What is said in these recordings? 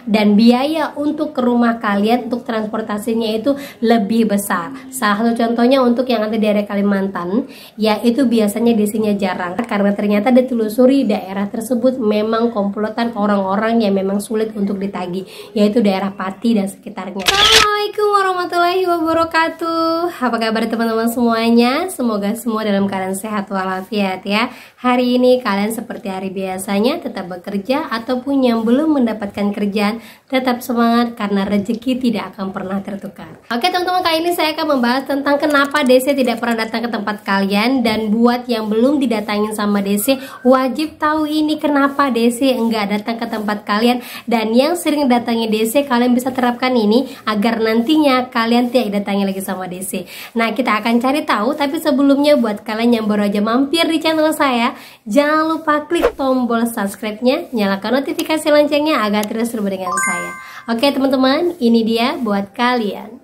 dan biaya untuk ke rumah kalian untuk transportasinya itu lebih besar. Salah satu contohnya untuk yang ada di daerah Kalimantan, yaitu biasanya desinya jarang karena ternyata ditelusuri daerah tersebut memang komplotan orang-orang yang memang sulit untuk ditagih, yaitu daerah Pati dan sekitarnya. Assalamualaikum warahmatullahi wabarakatuh. Apa kabar teman-teman semuanya? Semoga semua dalam keadaan sehat walafiat ya. Hari ini kalian seperti hari biasanya tetap bekerja, ataupun yang belum mendapatkan kerjaan tetap semangat karena rezeki tidak akan pernah tertukar. Oke teman-teman, kali ini saya akan membahas tentang kenapa DC tidak pernah datang ke tempat kalian. Dan buat yang belum didatangin sama DC, wajib tahu ini kenapa DC enggak datang ke tempat kalian. Dan yang sering datangi DC, kalian bisa terapkan ini agar nantinya kalian tidak datangi lagi sama DC. Nah, kita akan cari tahu, tapi sebelumnya buat kalian yang baru aja mampir di channel saya, jangan lupa klik tombol subscribe-nya, nyalakan notifikasi loncengnya agar terus bersama dengan saya. Oke teman-teman, ini dia buat kalian.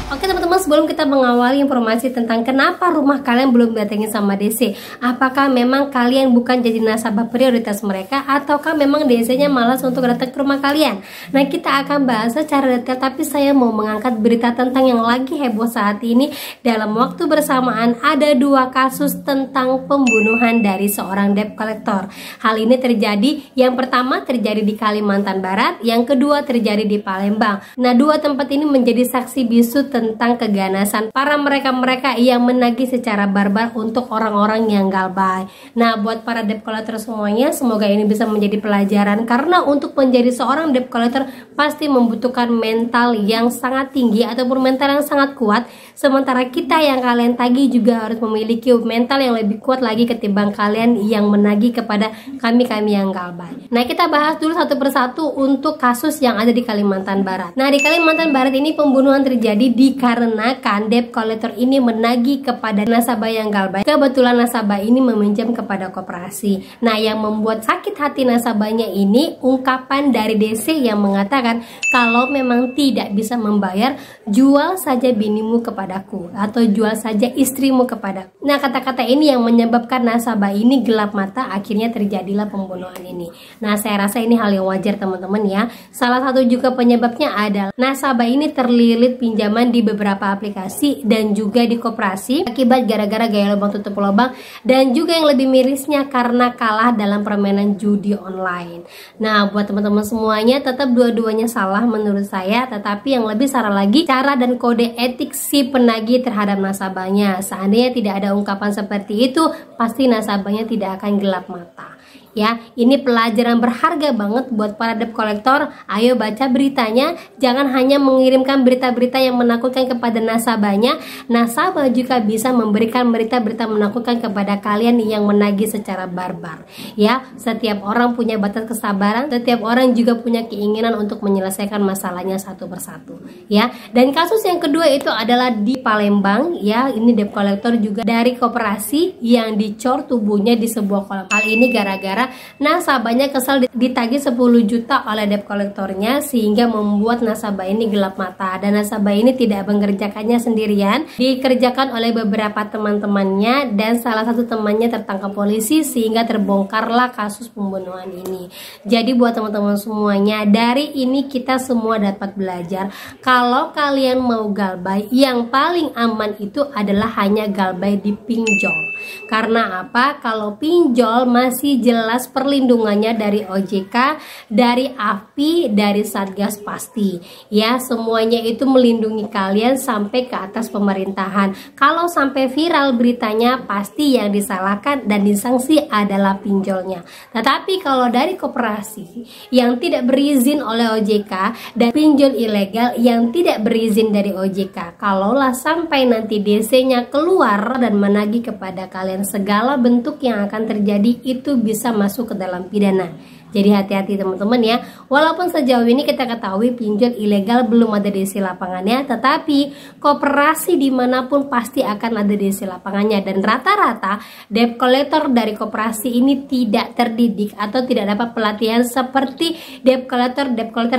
Oke teman-teman, sebelum kita mengawali informasi tentang kenapa rumah kalian belum datangin sama DC, apakah memang kalian bukan jadi nasabah prioritas mereka, ataukah memang DC-nya malas untuk datang ke rumah kalian? Nah, kita akan bahas secara detail, tapi saya mau mengangkat berita tentang yang lagi heboh saat ini. Dalam waktu bersamaan ada dua kasus tentang pembunuhan dari seorang debt collector. Hal ini terjadi, yang pertama terjadi di Kalimantan Barat, yang kedua terjadi di Palembang. Nah, dua tempat ini menjadi saksi bisu tentang keganasan para mereka-mereka yang menagih secara barbar untuk orang-orang yang galbay. Nah, buat para debt collector semuanya, semoga ini bisa menjadi pelajaran, karena untuk menjadi seorang debt collector pasti membutuhkan mental yang sangat tinggi ataupun mental yang sangat kuat. Sementara kita yang kalian tagih juga harus memiliki mental yang lebih kuat lagi ketimbang kalian yang menagih kepada kami-kami yang galbay. Nah, kita bahas dulu satu persatu untuk kasus yang ada di Kalimantan Barat. Nah, di Kalimantan Barat ini pembunuhan terjadi dikarenakan debt collector ini menagih kepada nasabah yang galbay. Kebetulan nasabah ini meminjam kepada koperasi. Nah, yang membuat sakit hati nasabahnya ini ungkapan dari DC yang mengatakan, kalau memang tidak bisa membayar, jual saja binimu kepadaku atau jual saja istrimu kepadaku. Nah, kata-kata ini yang menyebabkan nasabah ini gelap mata, akhirnya terjadilah pembunuhan ini. Nah, saya rasa ini hal yang wajar teman-teman ya. Salah satu juga penyebabnya adalah nasabah ini terlilit pinjaman di beberapa aplikasi dan juga di koperasi akibat gara-gara gaya lubang tutup lubang, dan juga yang lebih mirisnya karena kalah dalam permainan judi online. Nah, buat teman-teman semuanya, tetap dua-duanya salah menurut saya, tetapi yang lebih salah lagi cara dan kode etik si penagih terhadap nasabahnya. Seandainya tidak ada ungkapan seperti itu, pasti nasabahnya tidak akan gelap mata. Ya, ini pelajaran berharga banget buat para debt collector. Ayo baca beritanya, jangan hanya mengirimkan berita-berita yang menakutkan kepada nasabahnya. Nasabah juga bisa memberikan berita-berita menakutkan kepada kalian yang menagih secara barbar. Ya, setiap orang punya batas kesabaran, setiap orang juga punya keinginan untuk menyelesaikan masalahnya satu persatu. Ya, dan kasus yang kedua itu adalah di Palembang. Ya, ini debt collector juga dari koperasi yang dicor tubuhnya di sebuah kolam. Hal ini gara-gara nasabahnya kesal ditagih 10 juta oleh debt collectornya, sehingga membuat nasabah ini gelap mata. Dan nasabah ini tidak mengerjakannya sendirian, dikerjakan oleh beberapa teman-temannya, dan salah satu temannya tertangkap polisi sehingga terbongkarlah kasus pembunuhan ini. Jadi buat teman-teman semuanya, dari ini kita semua dapat belajar kalau kalian mau galbay, yang paling aman itu adalah hanya galbay di pinjol. Karena apa? Kalau pinjol masih jelas perlindungannya dari OJK, dari AFPI, dari Satgas pasti. Ya, semuanya itu melindungi kalian sampai ke atas pemerintahan. Kalau sampai viral beritanya, pasti yang disalahkan dan disanksi adalah pinjolnya. Tetapi kalau dari koperasi yang tidak berizin oleh OJK dan pinjol ilegal yang tidak berizin dari OJK, kalaulah sampai nanti DC-nya keluar dan menagih kepada kalian, segala bentuk yang akan terjadi itu bisa masuk ke dalam pidana. Jadi hati-hati teman-teman ya. Walaupun sejauh ini kita ketahui pinjol ilegal belum ada DC lapangannya, tetapi koperasi dimanapun pasti akan ada DC lapangannya. Dan rata-rata debt collector dari koperasi ini tidak terdidik atau tidak dapat pelatihan seperti debt collector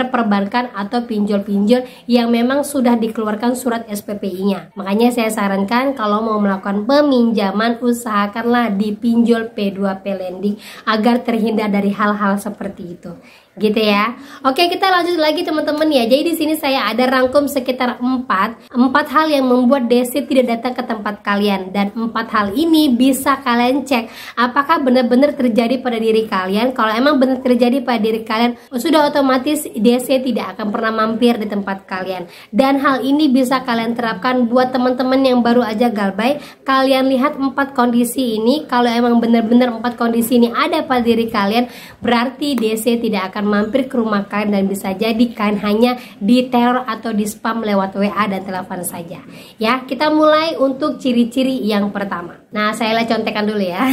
perbankan atau pinjol-pinjol yang memang sudah dikeluarkan surat SPPI-nya. Makanya saya sarankan kalau mau melakukan peminjaman, usahakanlah di pinjol P2P lending agar terhindar dari hal-hal seperti itu. Gitu ya. Oke, kita lanjut lagi teman-teman ya. Jadi di sini saya ada rangkum sekitar 4 hal yang membuat DC tidak datang ke tempat kalian, dan 4 hal ini bisa kalian cek apakah benar-benar terjadi pada diri kalian. Kalau emang benar terjadi pada diri kalian, sudah otomatis DC tidak akan pernah mampir di tempat kalian. Dan hal ini bisa kalian terapkan buat teman-teman yang baru aja galbay. Kalian lihat 4 kondisi ini. Kalau emang benar-benar 4 kondisi ini ada pada diri kalian, berarti DC tidak akan mampir ke rumah kalian, dan bisa jadi kalian hanya diteror atau di spam lewat WA dan telepon saja. Ya, kita mulai untuk ciri-ciri yang pertama. Nah, saya contekan dulu ya.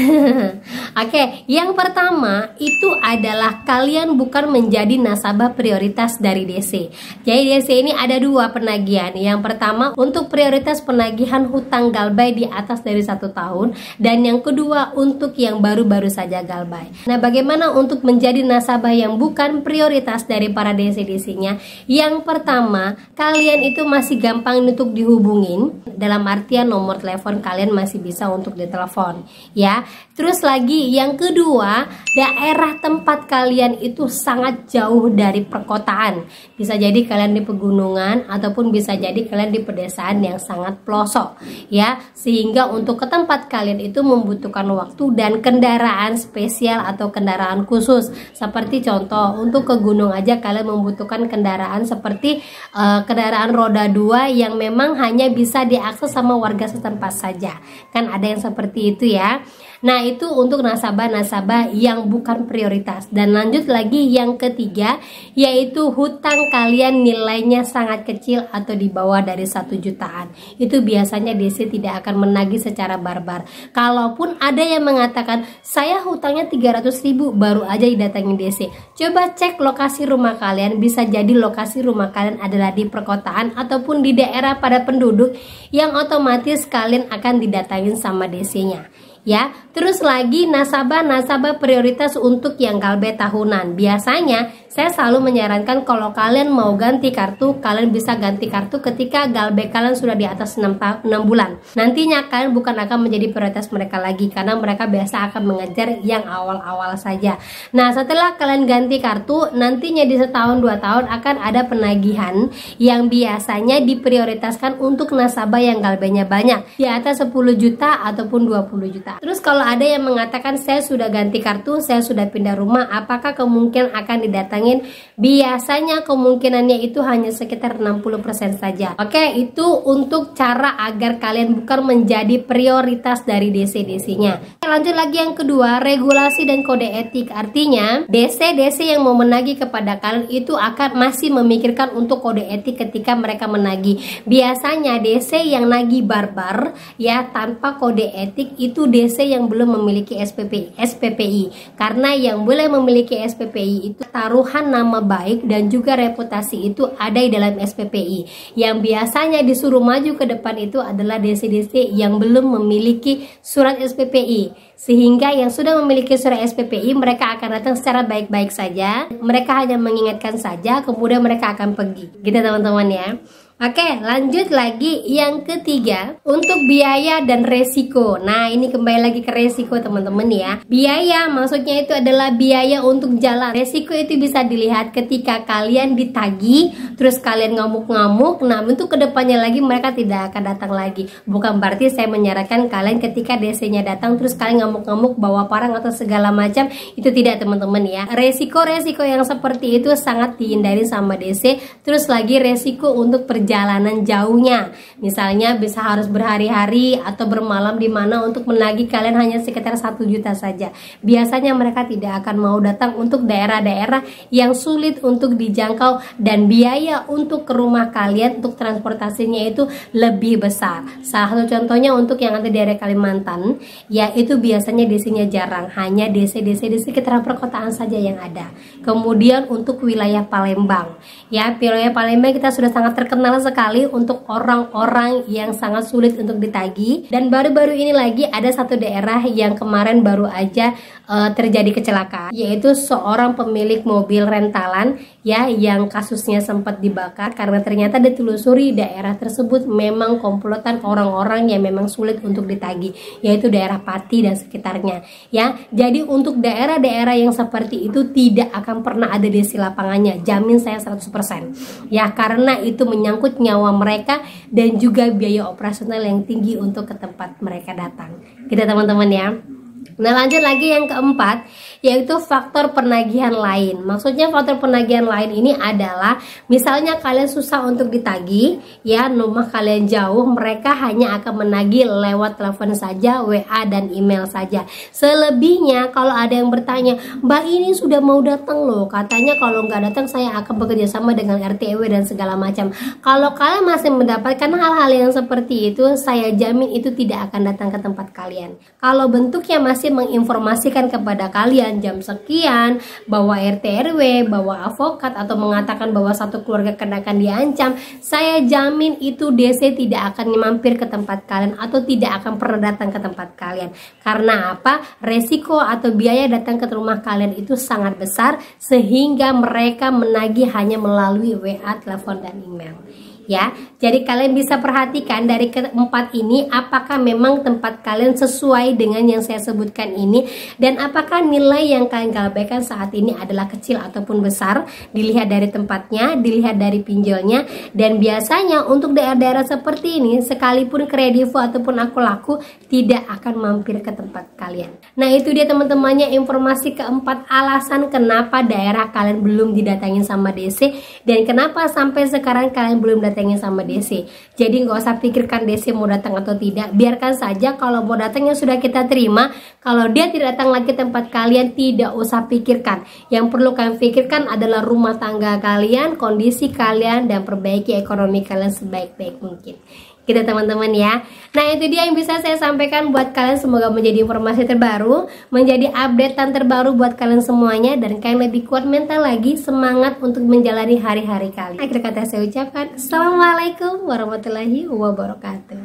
Oke, yang pertama itu adalah kalian bukan menjadi nasabah prioritas dari DC. Jadi DC ini ada 2 penagihan. Yang pertama untuk prioritas penagihan hutang galbay di atas dari 1 tahun, dan yang kedua untuk yang baru-baru saja galbay. Nah, bagaimana untuk menjadi nasabah yang bukan prioritas dari para DC-DC-nya? Yang pertama, kalian itu masih gampang untuk dihubungin, dalam artian nomor telepon kalian masih bisa untuk ditelepon ya. Terus lagi yang kedua, daerah tempat kalian itu sangat jauh dari perkotaan. Bisa jadi kalian di pegunungan ataupun bisa jadi kalian di pedesaan yang sangat pelosok ya, sehingga untuk ke tempat kalian itu membutuhkan waktu dan kendaraan spesial atau kendaraan khusus. Seperti contoh, untuk ke gunung aja kalian membutuhkan kendaraan seperti kendaraan roda 2 yang memang hanya bisa diakses sama warga setempat saja. Kan ada yang seperti itu ya. Nah, itu untuk nasabah-nasabah yang bukan prioritas. Dan lanjut lagi yang ketiga, yaitu hutang kalian nilainya sangat kecil atau di bawah dari 1 jutaan. Itu biasanya DC tidak akan menagih secara barbar. Kalaupun ada yang mengatakan saya hutangnya 300.000, baru aja didatangi DC. Coba cek lokasi rumah kalian, bisa jadi lokasi rumah kalian adalah di perkotaan ataupun di daerah padat penduduk yang otomatis kalian akan didatangin sama DC-nya. Ya, terus lagi nasabah prioritas untuk yang galbay tahunan. Biasanya saya selalu menyarankan kalau kalian mau ganti kartu, kalian bisa ganti kartu ketika galbay kalian sudah di atas 6 bulan. Nantinya kalian bukan akan menjadi prioritas mereka lagi, karena mereka biasa akan mengejar yang awal-awal saja. Nah, setelah kalian ganti kartu, nantinya di setahun 2 tahun akan ada penagihan yang biasanya diprioritaskan untuk nasabah yang galbaynya banyak, di atas 10 juta ataupun 20 juta. Terus kalau ada yang mengatakan saya sudah ganti kartu, saya sudah pindah rumah, apakah kemungkinan akan didatangin? Biasanya kemungkinannya itu hanya sekitar 60% saja. Oke, itu untuk cara agar kalian bukan menjadi prioritas dari DC-DC-nya. Lanjut lagi yang kedua, regulasi dan kode etik. Artinya DC-DC yang mau menagih kepada kalian itu akan masih memikirkan untuk kode etik ketika mereka menagih. Biasanya DC yang nagih barbar ya tanpa kode etik itu DC yang belum memiliki SPPI. Karena yang boleh memiliki SPPI itu taruhan nama baik dan juga reputasi itu ada di dalam SPPI. Yang biasanya disuruh maju ke depan itu adalah DC-DC yang belum memiliki surat SPPI. Sehingga yang sudah memiliki surat SPPI mereka akan datang secara baik-baik saja. Mereka hanya mengingatkan saja, kemudian mereka akan pergi. Gitu teman-teman ya. Oke, lanjut lagi yang ketiga, untuk biaya dan resiko. Nah, ini kembali lagi ke resiko teman-teman ya. Biaya maksudnya itu adalah biaya untuk jalan. Resiko itu bisa dilihat ketika kalian ditagih, terus kalian ngamuk-ngamuk. Nah, untuk kedepannya lagi mereka tidak akan datang lagi. Bukan berarti saya menyarankan kalian ketika DC-nya datang terus kalian ngamuk-ngamuk bawa parang atau segala macam. Itu tidak teman-teman ya. Resiko-resiko yang seperti itu sangat dihindari sama DC. Terus lagi resiko untuk perjalanan perjalanan jauhnya. Misalnya bisa harus berhari-hari atau bermalam di mana untuk menagih kalian hanya sekitar 1 juta saja. Biasanya mereka tidak akan mau datang untuk daerah-daerah yang sulit untuk dijangkau dan biaya untuk ke rumah kalian untuk transportasinya itu lebih besar. Salah satu contohnya untuk yang ada di daerah Kalimantan, yaitu biasanya DC-nya jarang, hanya DC-DC di sekitar perkotaan saja yang ada. Kemudian untuk wilayah Palembang, ya wilayah Palembang kita sudah sangat terkenal sekali untuk orang-orang yang sangat sulit untuk ditagih. Dan baru-baru ini lagi ada satu daerah yang kemarin baru aja terjadi kecelakaan, yaitu seorang pemilik mobil rentalan ya yang kasusnya sempat dibakar karena ternyata ditelusuri daerah tersebut memang komplotan orang-orang yang memang sulit untuk ditagih, yaitu daerah Pati dan sekitarnya ya. Jadi untuk daerah-daerah yang seperti itu tidak akan pernah ada DC lapangannya, jamin saya 100% ya, karena itu menyangkut nyawa mereka dan juga biaya operasional yang tinggi untuk ke tempat mereka datang gitu teman-teman ya. Nah lanjut lagi yang keempat, yaitu faktor penagihan lain. Maksudnya faktor penagihan lain ini adalah misalnya kalian susah untuk ditagih ya, rumah kalian jauh, mereka hanya akan menagih lewat telepon saja, WA dan email saja. Selebihnya kalau ada yang bertanya, Mbak ini sudah mau datang loh, katanya kalau nggak datang saya akan bekerja sama dengan RT RW dan segala macam. Kalau kalian masih mendapatkan hal-hal yang seperti itu, saya jamin itu tidak akan datang ke tempat kalian. Kalau bentuknya masih menginformasikan kepada kalian jam sekian, bahwa RT RW, bahwa avokat, atau mengatakan bahwa satu keluarga akan diancam, saya jamin itu DC tidak akan mampir ke tempat kalian atau tidak akan pernah datang ke tempat kalian. Karena apa? Resiko atau biaya datang ke rumah kalian itu sangat besar sehingga mereka menagih hanya melalui WA, telepon dan email. Ya, jadi kalian bisa perhatikan dari keempat ini apakah memang tempat kalian sesuai dengan yang saya sebutkan ini, dan apakah nilai yang kalian gabaikan saat ini adalah kecil ataupun besar, dilihat dari tempatnya, dilihat dari pinjolnya. Dan biasanya untuk daerah-daerah seperti ini, sekalipun kredivo ataupun aku laku tidak akan mampir ke tempat kalian. Nah itu dia teman-temannya informasi keempat alasan kenapa daerah kalian belum didatangin sama DC, dan kenapa sampai sekarang kalian belum datangin sama DC. Jadi nggak usah pikirkan DC mau datang atau tidak, biarkan saja. Kalau mau datangnya sudah kita terima, kalau dia tidak datang lagi tempat kalian tidak usah pikirkan. Yang perlu kalian pikirkan adalah rumah tangga kalian, kondisi kalian, dan perbaiki ekonomi kalian sebaik-baik mungkin. Gitu teman-teman ya. Nah itu dia yang bisa saya sampaikan buat kalian. Semoga menjadi informasi terbaru, menjadi updatean terbaru buat kalian semuanya, dan kalian lebih kuat mental lagi, semangat untuk menjalani hari-hari kalian. Akhir kata saya ucapkan Assalamualaikum warahmatullahi wabarakatuh.